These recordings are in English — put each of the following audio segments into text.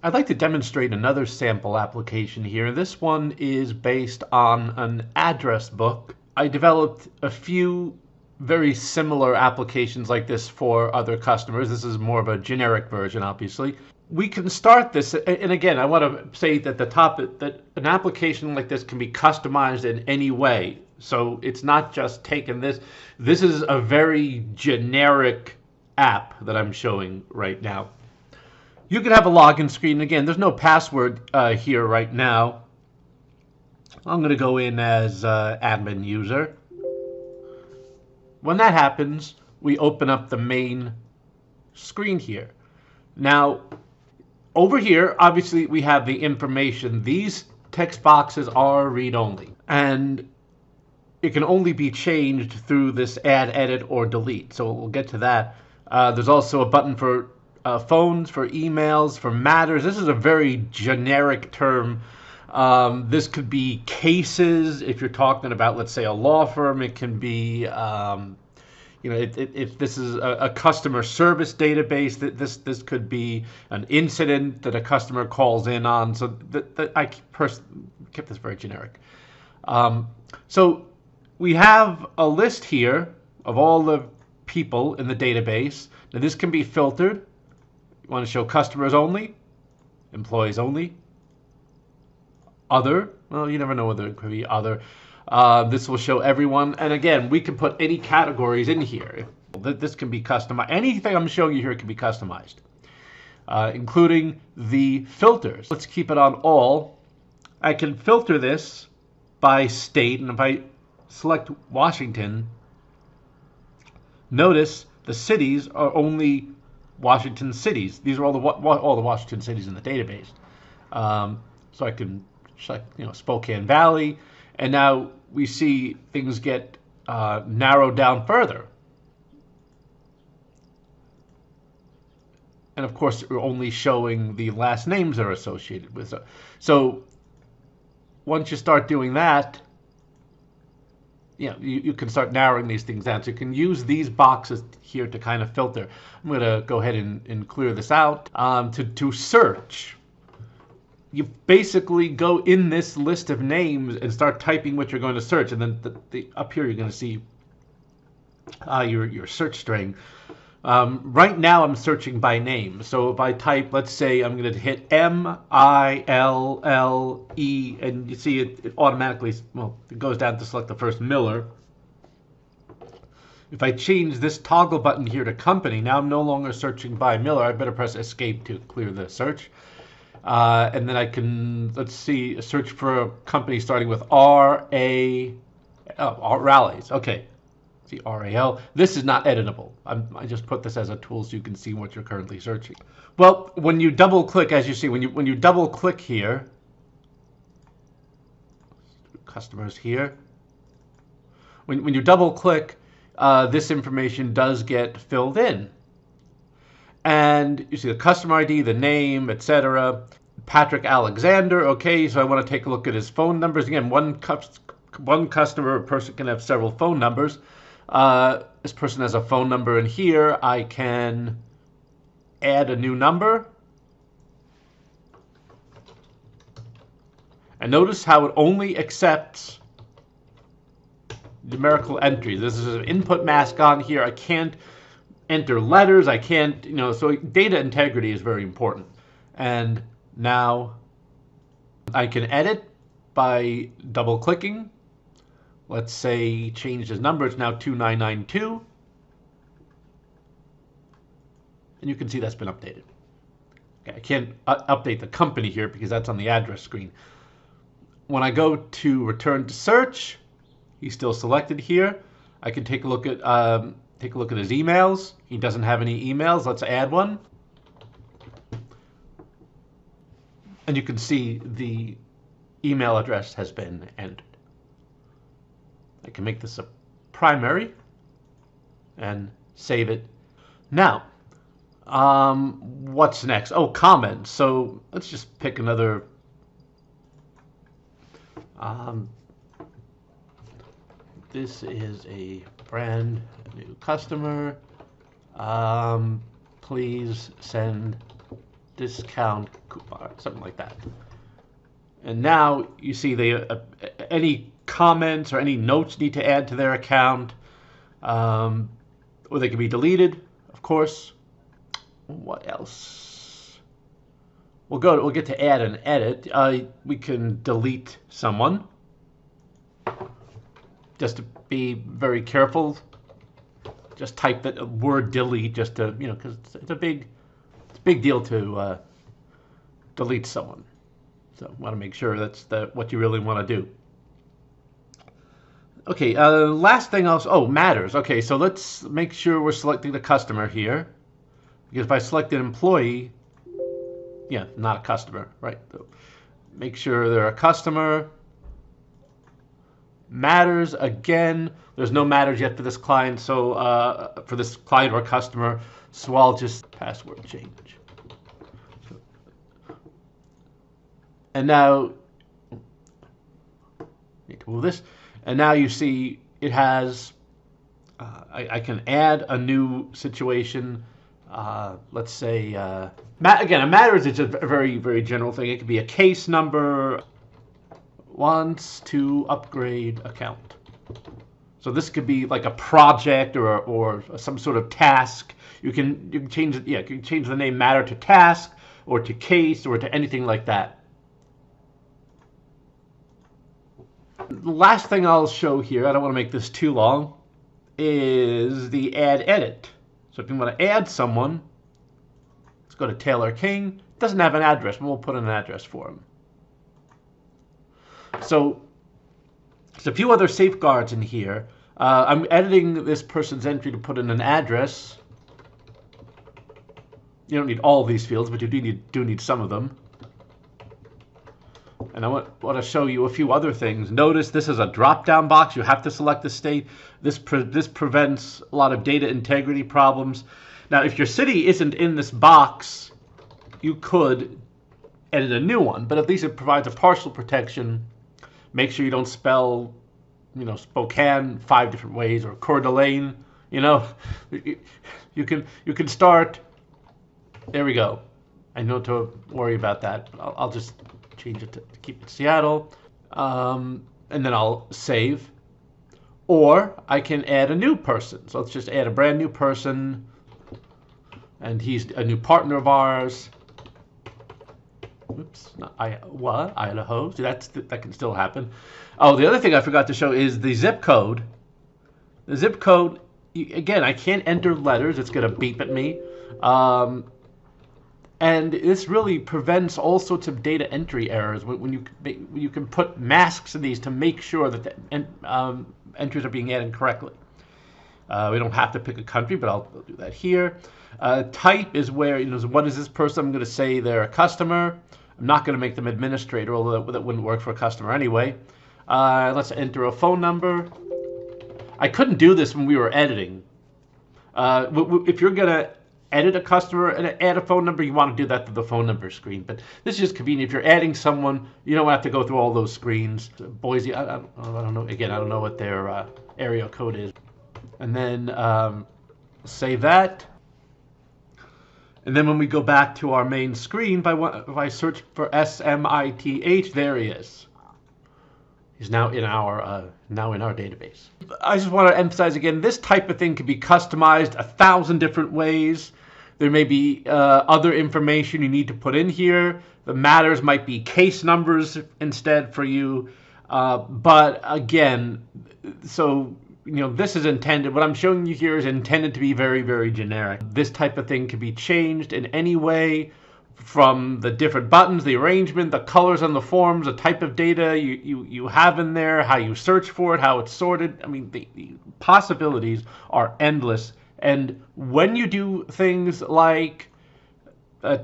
I'd like to demonstrate another sample application here. This one is based on an address book. I developed a few very similar applications like this for other customers. This is more of a generic version, obviously. We can start this, and again, I want to say at the top that an application like this can be customized in any way. So it's not just taking this. This is a very generic app that I'm showing right now. You can have a login screen. Again, there's no password here right now. I'm going to go in as admin user. When that happens, we open up the main screen here. Now, over here, obviously, we have the information. These text boxes are read-only, and it can only be changed through this add, edit, or delete. So we'll get to that. There's also a button for phones, for emails, for matters. This is a very generic term. This could be cases. If you're talking about, let's say, a law firm, it can be, if this is a customer service database, this could be an incident that a customer calls in on. So I kept this very generic. So we have a list here of all the people in the database. Now this can be filtered. You want to show customers only, employees only, other. Well, you never know whether it could be other. This will show everyone. And again, we can put any categories in here. This can be customized. Anything I'm showing you here can be customized, including the filters. Let's keep it on all. I can filter this by state. And if I select Washington, notice the cities are only Washington cities. These are all the Washington cities in the database. So I can select, Spokane Valley, and now we see things get narrowed down further. And of course, we're only showing the last names that are associated with it. So once you start doing that, you can start narrowing these things down. So you can use these boxes here to kind of filter. I'm going to go ahead and clear this out. To search, you basically go in this list of names and start typing what you're going to search. And then up here, you're going to see your search string. Right now, I'm searching by name. So if I type, let's say I'm going to hit M-I-L-L-E, and you see it automatically, it goes down to select the first Miller. If I change this toggle button here to company, now I'm no longer searching by Miller. I better press escape to clear the search. And then I can, let's see, search for a company starting with Rallies. Okay. See, RAL. This is not editable. I just put this as a tool so you can see what you're currently searching. Well, when you double click, as you see, when you double click here, customers here, when you double click, this information does get filled in. And you see the customer ID, the name, etc. Patrick Alexander. Okay, so I want to take a look at his phone numbers. Again, one customer or person can have several phone numbers. This person has a phone number in here. I can add a new number. And notice how it only accepts numerical entries. This is an input mask on here. I can't enter letters. I can't, so data integrity is very important. And now I can edit by double clicking. Let's say change his number. It's now 2992. And you can see that's been updated. Okay, I can't update the company here because that's on the address screen. When I go to return to search, he's still selected here. I can take a look at his emails. He doesn't have any emails. Let's add one. And you can see the email address has been entered. I can make this a primary and save it. Now, what's next? Oh, comments. So let's just pick another. This is a brand new customer. Please send discount coupon, something like that. And now you see any comments or any notes need to add to their account, or they can be deleted, of course. What else? We'll get to add and edit. We can delete someone. Just to be very careful, just type that word delete, just to, because it's a big deal to delete someone. So want to make sure that's what you really want to do. Okay, last thing else. Oh, matters. Okay, so let's make sure we're selecting the customer here, because if I select an employee, yeah, not a customer, right? So make sure they're a customer. Matters, again, there's no matters yet for this client, so for this client or customer, so I'll just password change. And now, need to move this, and now you see it has, I can add a new situation. Let's say, again, a matters is a very, very general thing. It could be a case number, wants to upgrade account. So this could be like a project or some sort of task. You can change it. Yeah, you can change the name matter to task or to case or to anything like that. The last thing I'll show here, I don't want to make this too long, is the add edit. So if you want to add someone, let's go to Taylor King. Doesn't have an address, but we'll put in an address for him. So there's a few other safeguards in here. I'm editing this person's entry to put in an address. You don't need all these fields, but you do need some of them. And I want to show you a few other things. Notice this is a drop-down box. You have to select the state. This prevents a lot of data integrity problems. Now, if your city isn't in this box, you could edit a new one. But at least it provides a partial protection. Make sure you don't spell, Spokane 5 different ways, or Coeur d'Alene. You can start. There we go. I don't have to worry about that. I'll just change it to keep it Seattle, and then I'll save. Or I can add a new person. So let's just add a brand new person, and he's a new partner of ours. Oops, Idaho. See, that can still happen. Oh, the other thing I forgot to show is the zip code. The zip code, again, I can't enter letters. It's going to beep at me. And this really prevents all sorts of data entry errors when you can put masks in these to make sure that the entries are being added correctly. We don't have to pick a country, but I'll do that here. Type is where, what is this person? I'm going to say they're a customer. I'm not going to make them administrator, although that wouldn't work for a customer anyway. Let's enter a phone number. I couldn't do this when we were editing. If you're going to edit a customer and add a phone number, you want to do that through the phone number screen. But this is just convenient. If you're adding someone, you don't have to go through all those screens. Boise, I don't know. Again, I don't know what their area code is. And then save that. And then when we go back to our main screen, if I search for SMITH, there he is. He's now in our database. I just want to emphasize again, this type of thing can be customized 1,000 different ways. There may be other information you need to put in here. The matters might be case numbers instead for you. But again, so this is intended, what I'm showing you here is intended to be very, very generic. This type of thing can be changed in any way, from the different buttons, the arrangement, the colors on the forms, the type of data you have in there, how you search for it, how it's sorted. I mean, the possibilities are endless. And when you do things like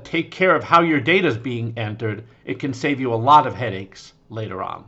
take care of how your data is being entered, it can save you a lot of headaches later on.